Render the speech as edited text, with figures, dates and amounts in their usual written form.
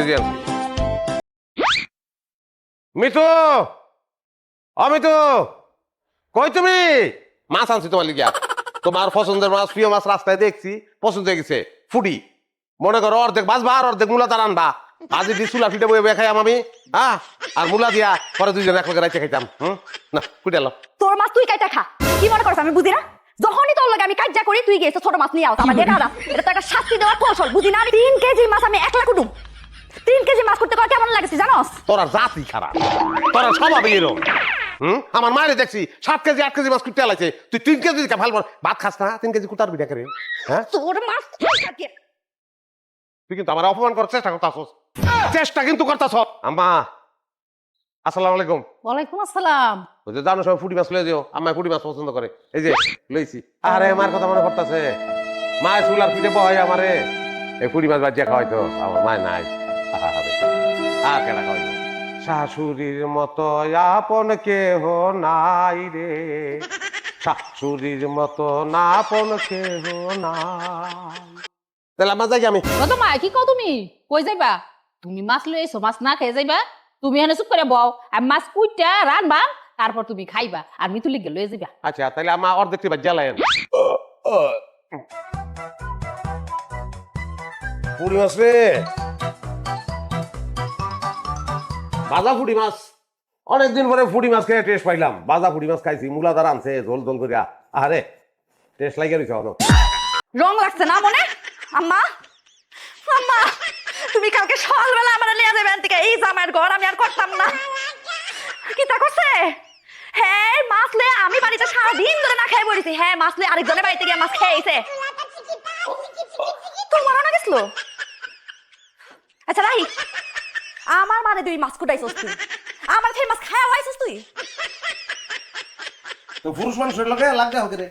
KG আনছি। মিতু, অমিতু, কই তুমি? মাছ আনছি তোমার লিগা। তোমার পছন্দের মাছ, প্রিয় মাছ রাস্তায় দেখছি, পছন্দ হয়ে গেছে। ফুডি, মনে করো অর্ধেক বাঁচবা আর অর্ধেক মূলা তার আনবা। আজি দিয়ে চুলা ফিটে বয়ে খাইয়াম আমি, হ্যাঁ, আর মূলা দিয়া পরে দুইজন এক লগে রাইতে খাইতাম। না কুইটালো তোর মাছ তুই কাইটা খা। কি মনে করছ আমি বুঝি না? যখনই তোর লাগে আমি কাজ্জা করি তুই গেছিস ছোট মাছ নিয়ে আস আমার দেখা এটা তো একটা শাস্তি দেওয়ার কৌশল বুঝি না? আমি 3 কেজি মাছ আমি একলা কুটুম। 3 কেজি মাছ করতে কেমন লাগছে জানোস? তোরা জাতি খারাপ, তোরা স্বভাবই এরকম। আমার মায়ের দেখছি 7 কেজি 8 কেজি মাছ কুটতে আলাইছে, তুই 3 কেজি ভালো ভাত খাস না? 3 কেজি কুটার বিটা করে, হ্যাঁ? তোর মাছ তুই কিন্তু আমার অপমান করার চেষ্টা করতাছস, চেষ্টা কিন্তু করতাছস। আম্মা আসসালামু আলাইকুম। ওয়ালাইকুম আসসালাম। ওই যে জানো সবাই ফুটি মাছ লয়ে যাও, আম্মা ফুটি মাছ পছন্দ করে, এই যে লইছি। আরে মার কথা মনে পড়তাছে, মায়ের চুলার পিঠে বহাই আমারে এই ফুটি মাছ বাজিয়া খাওয়াইতো। আমার মায় নাই, আর কেনা খাওয়াইতো। শাশুড়ির মতো আপন কেহ নাই রে, শাশুড়ির মতো না আপন কেহ নাই। তাহলে আমার যাই আমি। কত মা কি কও তুমি কই যাইবা? তুমি মাছ লই আইছো, মাছ না খেয়ে যাইবা? তুমি এনে চুপ করে বও, আমি মাছ কুইটা রানবা, তারপর তুমি খাইবা আর মিতু লিগে লই যাইবা। আচ্ছা তাহলে আমার অর্ধেকটি বাজিয়া লাইন। ফুটি মাছ রে, ভাজা ফুটি মাছ। অনেকদিন পরে ফুটি মাছ খেয়ে টেস্ট পাইলাম। ভাজা ফুটি মাছ খাইছি, মূলা দ্বারা আনছে ঝোল ঝোল করিয়া। আরে টেস্ট লাগিয়ে রয়েছে অনেক। রং লাগছে না মনে? আম্মা আম্মা তুমি কালকে সকালবেলা আমার নিয়ে যাবে থেকে এই জামাইয়ের ঘর আমি আর করতাম না। কি তা করছে? হ্যাঁ মাছ লয়ে আমি বাড়িতে সারাদিন ধরে না খেয়ে পড়েছি। হ্যাঁ মাছ লয়ে আরেকজনের বাড়িতে গিয়ে মাছ খেয়েছে। তোমার না গেছিল? আচ্ছা রাহি, আমার মানে তুই মাছ কুটাইছস তুই, আমার সেই মাছ খাওয়া হয়েছিস তুই? তো পুরুষ মানুষের লোকে লাগা হতে রে।